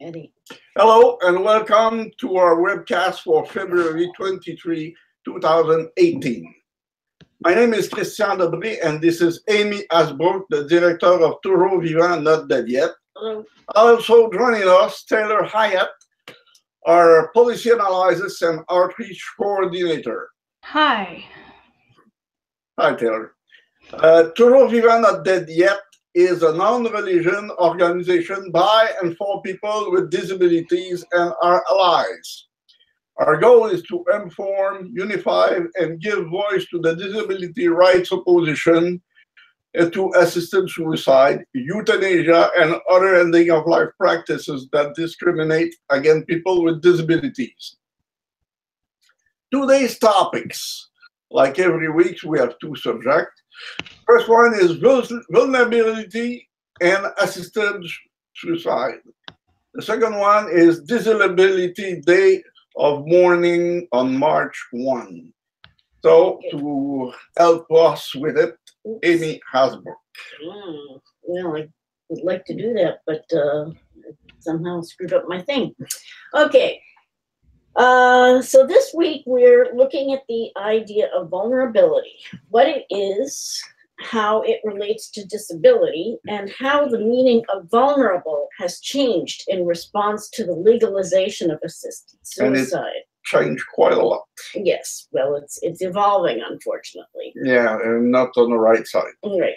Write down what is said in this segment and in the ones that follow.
Eddie. Hello and welcome to our webcast for February 23, 2018. My name is Christian Debris and this is Amy Asbrook, the director of Toujours Vivant, Not Dead Yet. Hello. Also joining us, Taylor Hyatt, our policy analysis and outreach coordinator. Hi. Hi, Taylor. Toujours Vivant, Not Dead Yet is a non-religion organization by and for people with disabilities and our allies. Our goal is to inform, unify, and give voice to the disability rights opposition to assisted suicide, euthanasia, and other ending of life practices that discriminate against people with disabilities. Today's topics, like every week, we have two subjects. First one is vulnerability and assisted suicide. The second one is Disability Day of Mourning on March 1. So to help us with it, Amy Hasbrook. Well, I would like to do that, but somehow screwed up my thing. Okay. So this week we're looking at the idea of vulnerability, what it is, how it relates to disability, and how the meaning of vulnerable has changed in response to the legalization of assisted suicide. Changed quite a lot. Yes, well, it's evolving, unfortunately. Yeah, and not on the right side. Right.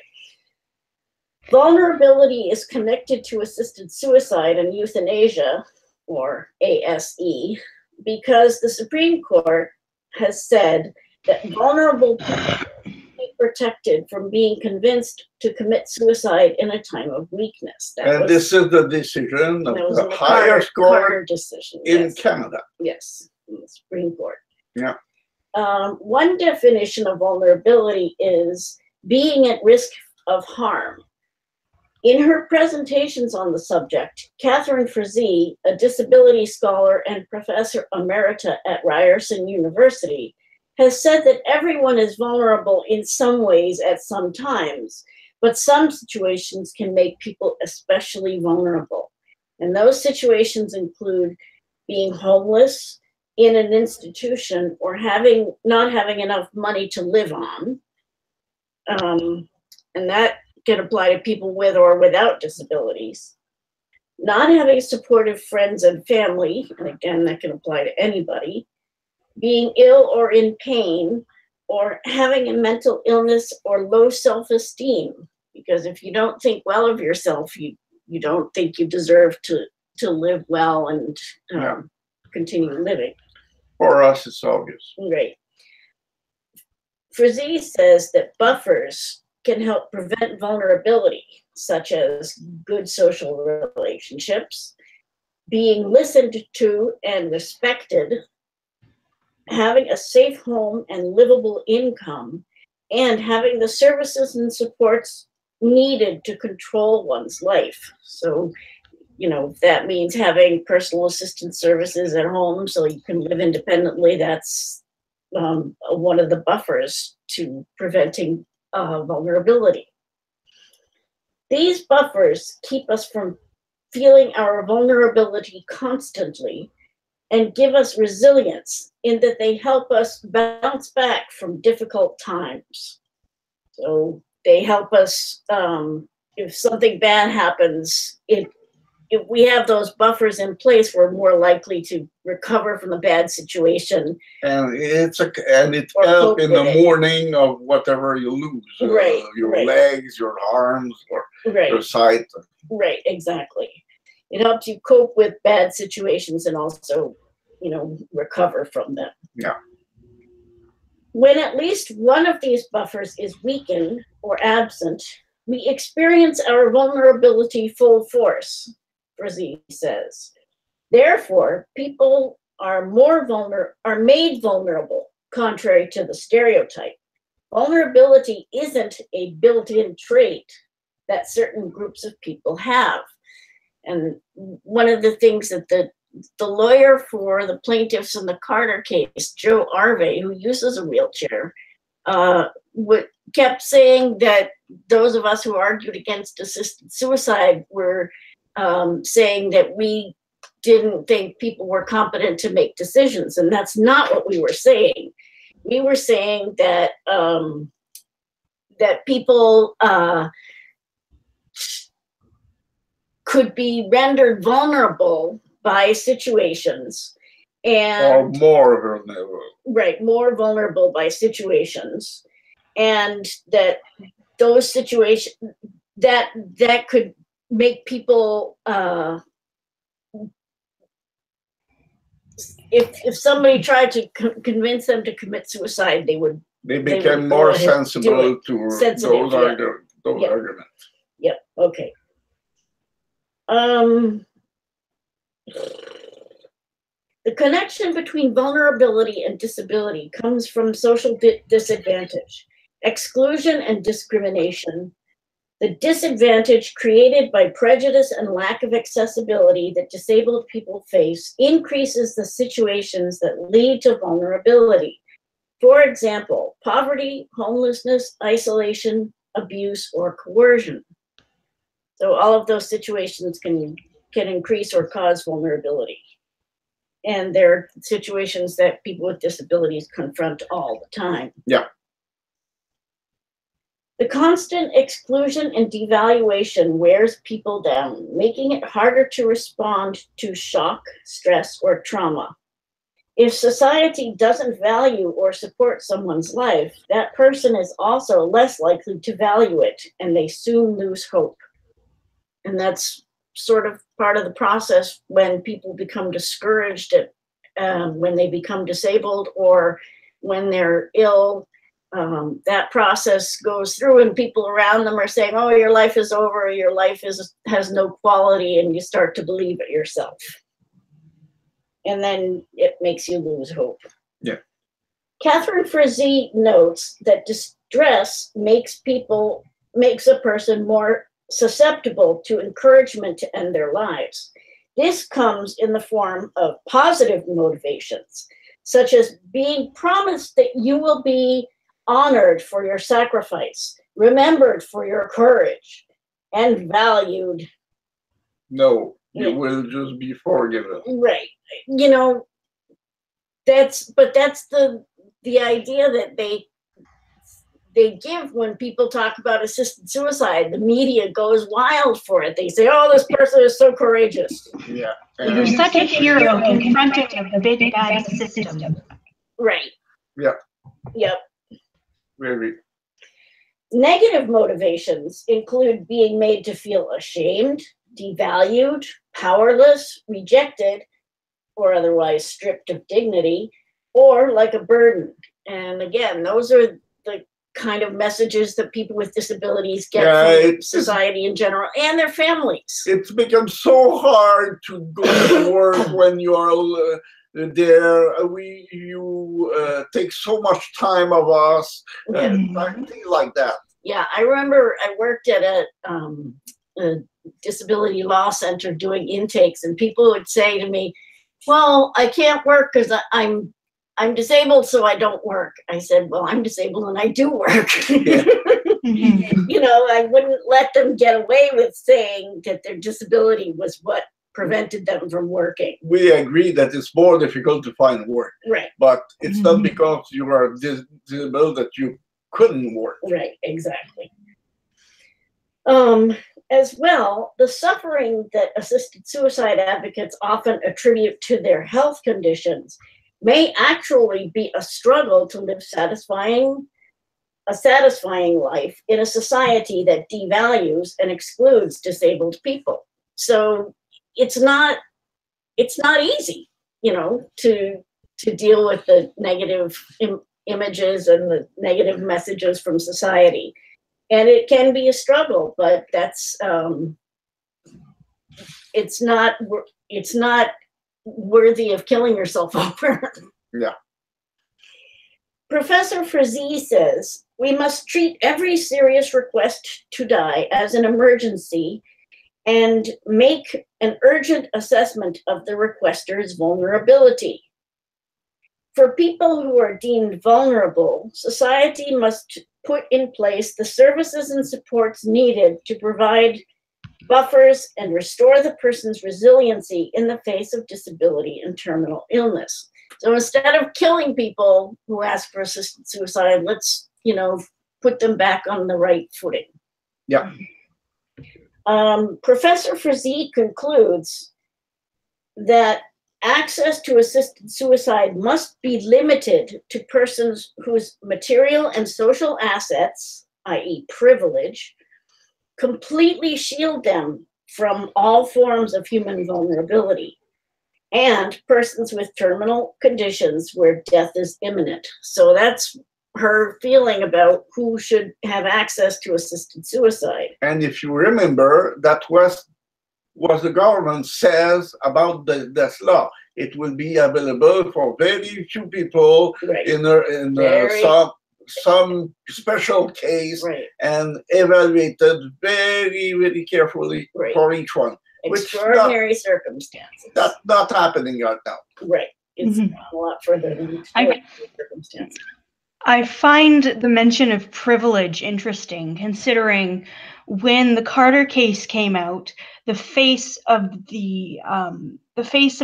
Vulnerability is connected to assisted suicide and euthanasia, or ASE, because the Supreme Court has said that vulnerable people be protected from being convinced to commit suicide in a time of weakness. This is the decision of the highest court decision in Canada. Yes, in the Supreme Court. Yeah. One definition of vulnerability is being at risk of harm. In her presentations on the subject, Catherine Frazee, a disability scholar and professor emerita at Ryerson University, has said that everyone is vulnerable in some ways at some times, but some situations can make people especially vulnerable. And those situations include being homeless, in an institution, or not having enough money to live on. And that can apply to people with or without disabilities. Not having supportive friends and family, and again, that can apply to anybody. Being ill or in pain, or having a mental illness or low self-esteem. Because if you don't think well of yourself, you don't think you deserve to live well and continue living. For us, it's obvious. Right. Frazee says that buffers can help prevent vulnerability, such as good social relationships, being listened to and respected, having a safe home and livable income, and having the services and supports needed to control one's life. So, if that means having personal assistance services at home so you can live independently, that's one of the buffers to preventing vulnerability. These buffers keep us from feeling our vulnerability constantly and give us resilience in that they help us bounce back from difficult times. So they help us, if something bad happens, if we have those buffers in place, we're more likely to recover from the bad situation. And it helps in the morning of whatever you lose. Right. Your legs, your arms, or your sight. Right, exactly. It helps you cope with bad situations and also, recover from them. Yeah. When at least one of these buffers is weakened or absent, we experience our vulnerability full force, Frazee says. Therefore, people are made vulnerable, contrary to the stereotype. Vulnerability isn't a built-in trait that certain groups of people have. And one of the things that the lawyer for the plaintiffs in the Carter case, Joe Arvey, who uses a wheelchair, kept saying that those of us who argued against assisted suicide were saying that we didn't think people were competent to make decisions, and that's not what we were saying. We were saying that that people could be rendered vulnerable by situations, or and more vulnerable. right, more vulnerable by situations, and that those situations that could make people if somebody tried to convince them to commit suicide, they became more sensible to those yep. arguments. Yep. Okay. The connection between vulnerability and disability comes from social disadvantage, exclusion, and discrimination. The disadvantage created by prejudice and lack of accessibility that disabled people face increases the situations that lead to vulnerability. For example, poverty, homelessness, isolation, abuse, or coercion. So all of those situations can increase or cause vulnerability. And they're situations that people with disabilities confront all the time. Yeah. The constant exclusion and devaluation wears people down, making it harder to respond to shock, stress, or trauma. If society doesn't value or support someone's life, that person is also less likely to value it, and they soon lose hope. And that's sort of part of the process when people become discouraged at when they become disabled or when they're ill. That process goes through, and people around them are saying, "Oh, your life is over. Your life has no quality," and you start to believe it yourself. And then it makes you lose hope. Yeah. Catherine Frazee notes that distress makes a person more susceptible to encouragement to end their lives. This comes in the form of positive motivations, such as being promised that you will be honored for your sacrifice, remembered for your courage, and valued. No, you will just be forgiven. Right. You know, that's the idea that they give when people talk about assisted suicide. The media goes wild for it. They say, "Oh, this person is so courageous." Yeah. You're such a hero confronted with the big bad system. Right. Yeah. Yep. Very. Negative motivations include being made to feel ashamed, devalued, powerless, rejected, or otherwise stripped of dignity, or like a burden. And again, those are the kind of messages that people with disabilities get from society in general and their families. It's become so hard to go to work when you are there. You take so much time of us, things like that. Yeah, I remember I worked at a disability law center doing intakes, and people would say to me, "Well, I can't work because I'm disabled, so I don't work." I said, "Well, I'm disabled and I do work." Yeah. You know, I wouldn't let them get away with saying that their disability was what prevented them from working. We agree that it's more difficult to find work. Right. But it's not because you are disabled that you couldn't work. Right, exactly. As well, the suffering that assisted suicide advocates often attribute to their health conditions may actually be a struggle to live a satisfying life in a society that devalues and excludes disabled people. So it's not easy, you know, to deal with the negative images and the negative messages from society. And it can be a struggle, but that's it's not worthy of killing yourself over. Yeah. Professor Frazee says, "We must treat every serious request to die as an emergency and make an urgent assessment of the requester's vulnerability. For people who are deemed vulnerable, society must put in place the services and supports needed to provide buffers, and restore the person's resiliency in the face of disability and terminal illness. So instead of killing people who ask for assisted suicide, let's, put them back on the right footing. Yeah. Professor Frazee concludes that access to assisted suicide must be limited to persons whose material and social assets, i.e. privilege, completely shield them from all forms of human vulnerability, and persons with terminal conditions where death is imminent. So that's her feeling about who should have access to assisted suicide. And if you remember, that was what the government says about this law. It will be available for very few people, right. in some special case, right. and evaluated very, very carefully, right. for each one. Extraordinary circumstances. That's not happening right now. Right. It's a lot further than extraordinary circumstances. I find the mention of privilege interesting, considering when the Carter case came out, the face of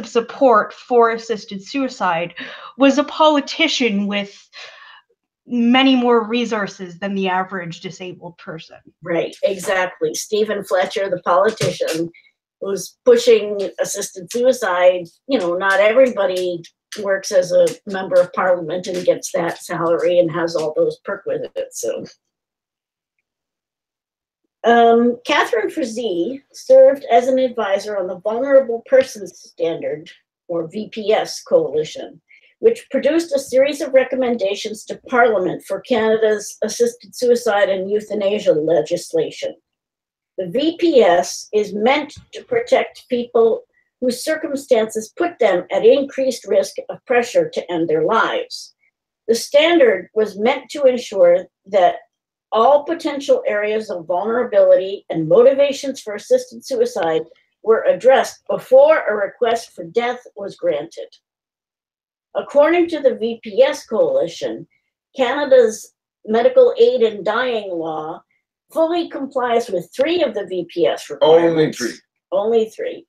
support for assisted suicide was a politician with many more resources than the average disabled person. Right, exactly. Stephen Fletcher, the politician, was pushing assisted suicide. Not everybody works as a member of parliament and gets that salary and has all those perquisites. So, Catherine Frazee served as an advisor on the Vulnerable Persons Standard, or VPS Coalition, which produced a series of recommendations to Parliament for Canada's assisted suicide and euthanasia legislation. The VPS is meant to protect people whose circumstances put them at increased risk of pressure to end their lives. The standard was meant to ensure that all potential areas of vulnerability and motivations for assisted suicide were addressed before a request for death was granted. According to the VPS Coalition, Canada's medical aid in dying law fully complies with 3 of the VPS requirements. Only three.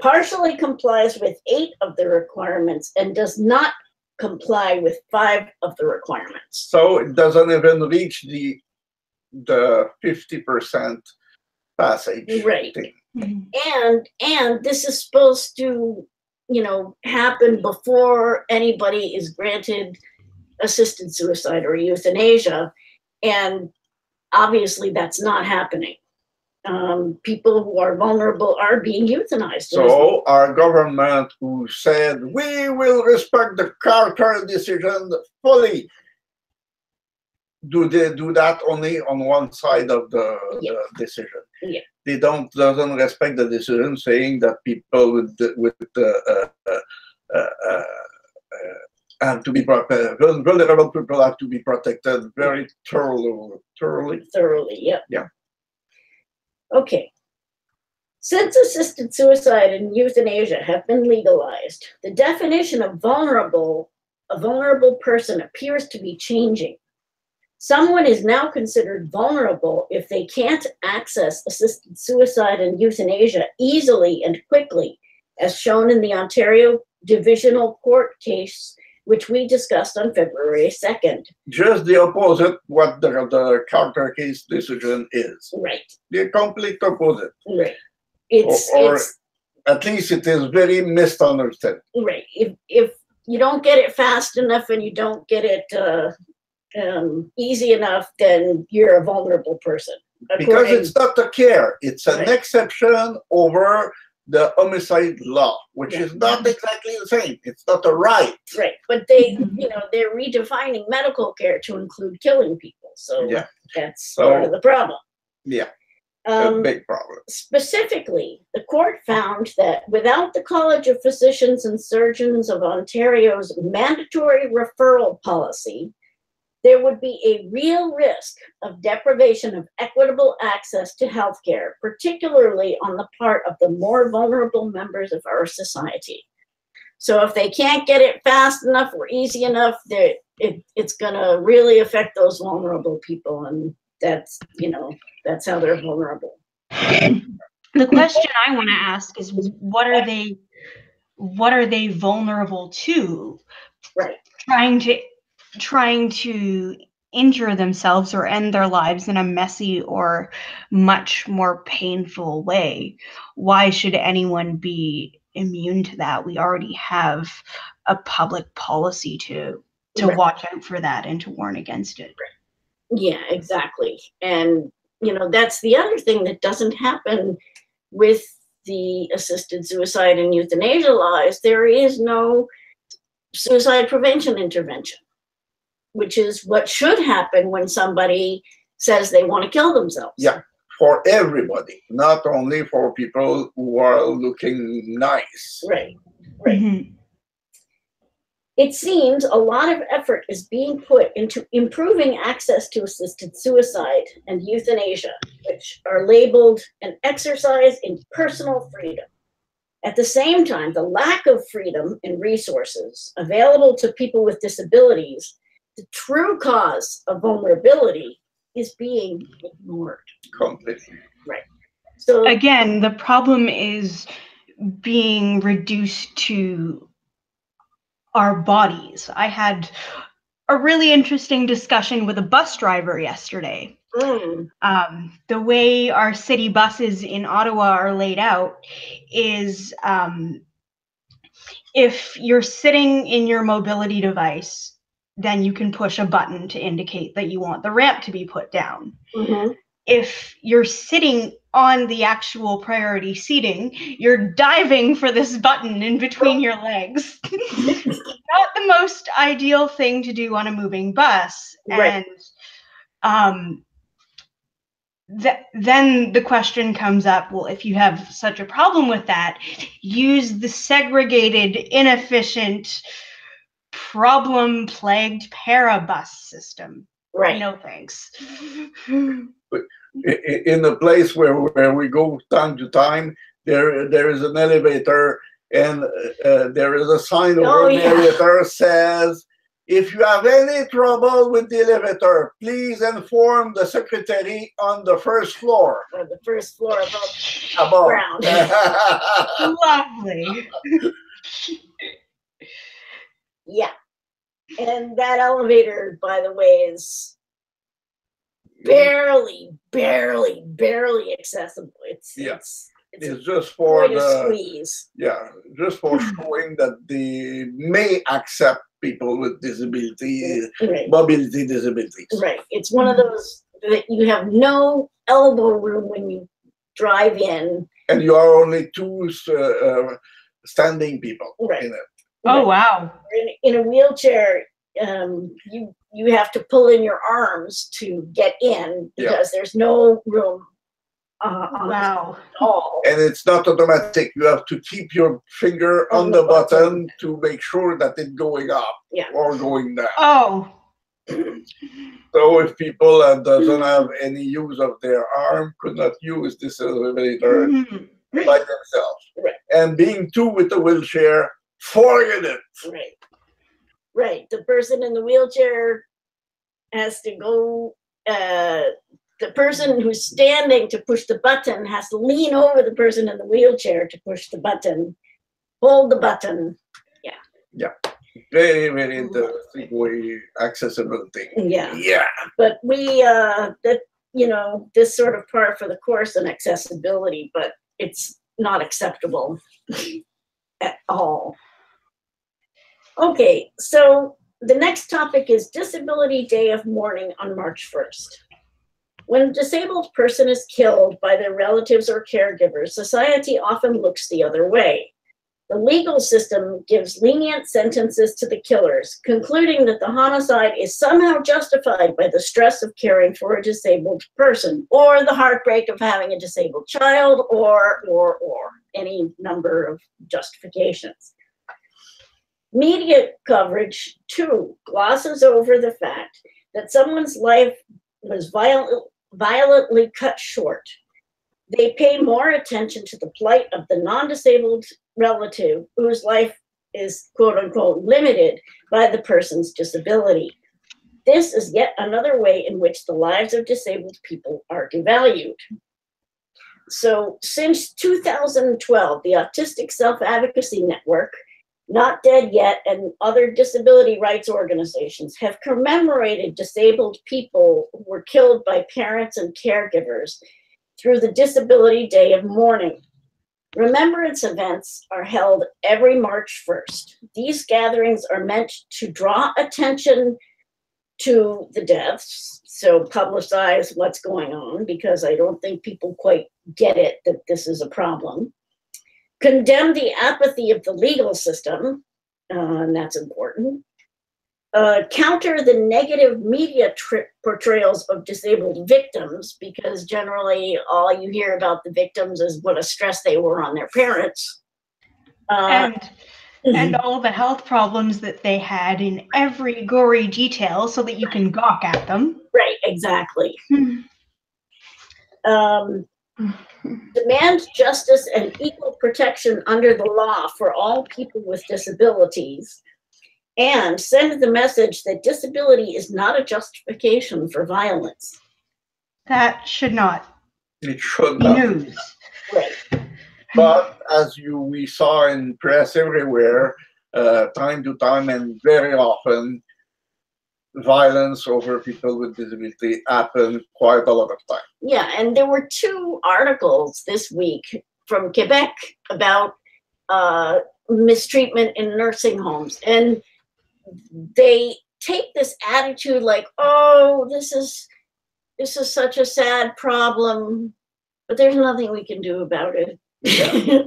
Partially complies with 8 of the requirements and does not comply with 5 of the requirements. So it doesn't even reach the 50% passage. Right. thing. And this is supposed to, happen before anybody is granted assisted suicide or euthanasia. And obviously that's not happening. People who are vulnerable are being euthanized. So our government, who said we will respect the Carter decision fully, do they do that only on one side of the decision? Yeah. They doesn't respect the decision saying that people have to be vulnerable people have to be protected very thoroughly. Yeah. Okay. Since assisted suicide and euthanasia have been legalized, the definition of a vulnerable person appears to be changing. Someone is now considered vulnerable if they can't access assisted suicide and euthanasia easily and quickly, as shown in the Ontario Divisional Court case, which we discussed on February 2nd. Just the opposite what the Carter case decision is. Right. The complete opposite. Right. Or at least it is very misunderstood. Right. If you don't get it fast enough and you don't get it easy enough, then you're a vulnerable person. Because it's not a care, it's an exception over the homicide law, which is not exactly the same. It's not a right. Right, but they, they're redefining medical care to include killing people. So that's part of the problem. Yeah, a big problem. Specifically, the court found that without the College of Physicians and Surgeons of Ontario's mandatory referral policy, there would be a real risk of deprivation of equitable access to healthcare, particularly on the part of the more vulnerable members of our society. So if they can't get it fast enough or easy enough, it's going to really affect those vulnerable people, and that's how they're vulnerable. The question I want to ask is, what are they vulnerable to? Right. Trying to injure themselves or end their lives in a messy or much more painful way. Why should anyone be immune to that? We already have a public policy to Right. watch out for that and to warn against it. Yeah, exactly. And, you know, that's the other thing that doesn't happen with the assisted suicide and euthanasia laws. There is no suicide prevention intervention, which is what should happen when somebody says they want to kill themselves. Yeah, for everybody, not only for people who are looking nice. Right, right. Mm-hmm. It seems a lot of effort is being put into improving access to assisted suicide and euthanasia, which are labeled an exercise in personal freedom. At the same time, the lack of freedom and resources available to people with disabilities, the true cause of vulnerability, is being ignored. Completely. Right. So again, the problem is being reduced to our bodies. I had a really interesting discussion with a bus driver yesterday. The way our city buses in Ottawa are laid out is if you're sitting in your mobility device, then you can push a button to indicate that you want the ramp to be put down. Mm-hmm. If you're sitting on the actual priority seating, you're diving for this button in between your legs. Not the most ideal thing to do on a moving bus. Right. And then the question comes up, well, if you have such a problem with that, use the segregated, inefficient, problem-plagued parabus system. Right. No thanks. In a place where we go time to time, there is an elevator, and there is a sign over the elevator says, if you have any trouble with the elevator, please inform the secretary on the first floor. On the first floor above ground. Lovely. Yeah. And that elevator, by the way, is barely accessible. It's just for the squeeze. Yeah, just for showing that they may accept people with disability, right. Mobility disabilities. Right. It's one of those that you have no elbow room when you drive in. And you are only two standing people right. in it. Oh, wow. In a wheelchair, you have to pull in your arms to get in because there's no room wow. at all. And it's not automatic. You have to keep your finger on the button to make sure that it's going up or going down. Oh. So if people that doesn't have any use of their arm could not use this elevator by themselves. Right. And being two with a wheelchair, forget it. Right. Right. The person in the wheelchair has to go, the person who's standing to push the button has to lean over the person in the wheelchair to push the button, hold the button. Yeah. Yeah. Very, very interesting way, accessibility. Yeah. Yeah. But we, this sort of par for the course in accessibility, but it's not acceptable at all. Okay, so the next topic is Disability Day of Mourning on March 1st. When a disabled person is killed by their relatives or caregivers, society often looks the other way. The legal system gives lenient sentences to the killers, concluding that the homicide is somehow justified by the stress of caring for a disabled person, or the heartbreak of having a disabled child, or any number of justifications. Media coverage, too, glosses over the fact that someone's life was violently cut short. They pay more attention to the plight of the non-disabled relative whose life is, quote unquote, limited by the person's disability. This is yet another way in which the lives of disabled people are devalued. So since 2012, the Autistic Self-Advocacy Network, Not Dead Yet, and other disability rights organizations have commemorated disabled people who were killed by parents and caregivers through the Disability Day of Mourning. Remembrance events are held every March 1st. These gatherings are meant to draw attention to the deaths, so publicize what's going on, because I don't think people quite get it that this is a problem. Condemn the apathy of the legal system, and that's important. Counter the negative media portrayals of disabled victims, because generally all you hear about the victims is what a stress they were on their parents. And all the health problems that they had in every gory detail so that you can gawk at them. Right, exactly. Demand justice and equal protection under the law for all people with disabilities, and send the message that disability is not a justification for violence. That should not It should be not. news. Right. But as we saw in press everywhere, time to time and very often, violence over people with disability happen quite a lot of time. Yeah, and there were 2 articles this week from Quebec about mistreatment in nursing homes, and they take this attitude like, oh, this is such a sad problem, but there's nothing we can do about it. Yeah.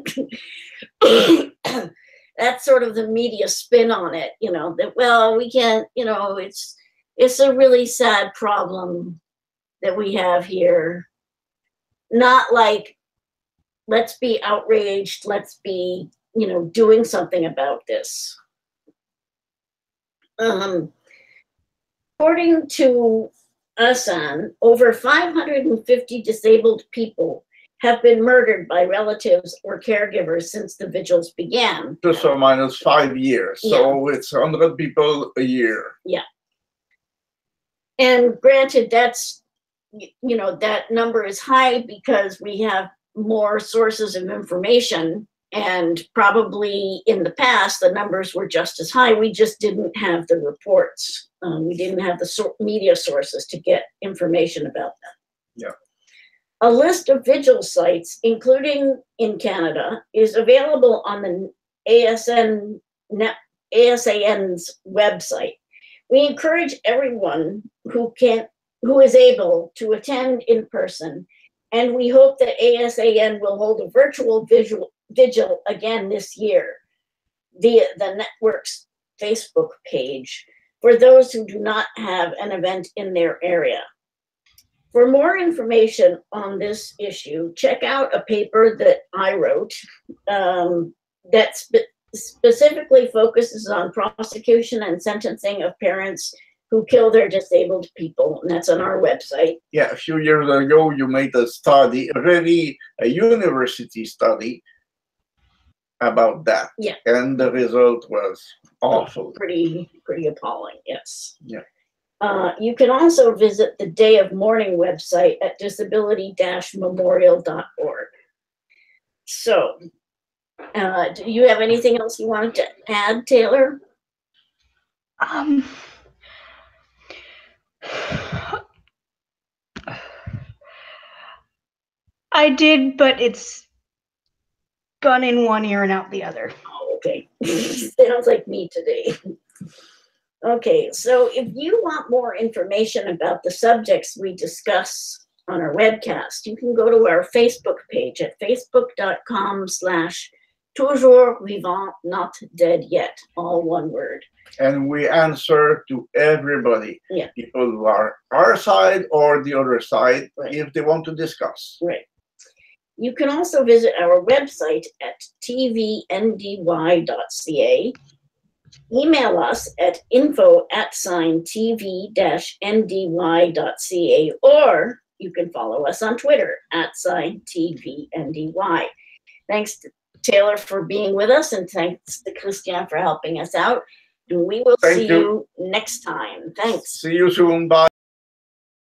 That's sort of the media spin on it, that, well, we can't, it's a really sad problem that we have here. Not like, let's be outraged, let's be, doing something about this. According to ASAN, over 550 disabled people have been murdered by relatives or caregivers since the vigils began. Plus or minus 5 years. Yeah. So it's 100 people a year. Yeah. And granted, that's, that number is high because we have more sources of information, and probably in the past, the numbers were just as high. We just didn't have the reports. We didn't have the media sources to get information about them. Yeah. A list of vigil sites, including in Canada, is available on the ASAN's website. We encourage everyone who is able to attend in person, and we hope that ASAN will hold a virtual vigil again this year via the network's Facebook page for those who do not have an event in their area. For more information on this issue, check out a paper that I wrote that specifically focuses on prosecution and sentencing of parents who kill their disabled people, and that's on our website. Yeah, a few years ago, you made a study, a university study about that. Yeah. And the result was awful. Pretty appalling, yes. Yeah. You can also visit the Day of Mourning website at disability-memorial.org. So, do you have anything else you wanted to add, Taylor? I did, but it's gone in one ear and out the other. Oh, okay. Sounds like me today. Okay, so if you want more information about the subjects we discuss on our webcast, you can go to our Facebook page at facebook.com/toujours vivant not dead yet, all one word. And we answer to everybody, yeah. People who are our side or the other side, right. If they want to discuss. Right. You can also visit our website at tvndy.ca. Email us at info@tv-ndy.ca, or you can follow us on Twitter @TVNDY. Thanks to Taylor for being with us, and thanks to Christian for helping us out. And we will see you next time. Thanks. See you soon. Bye.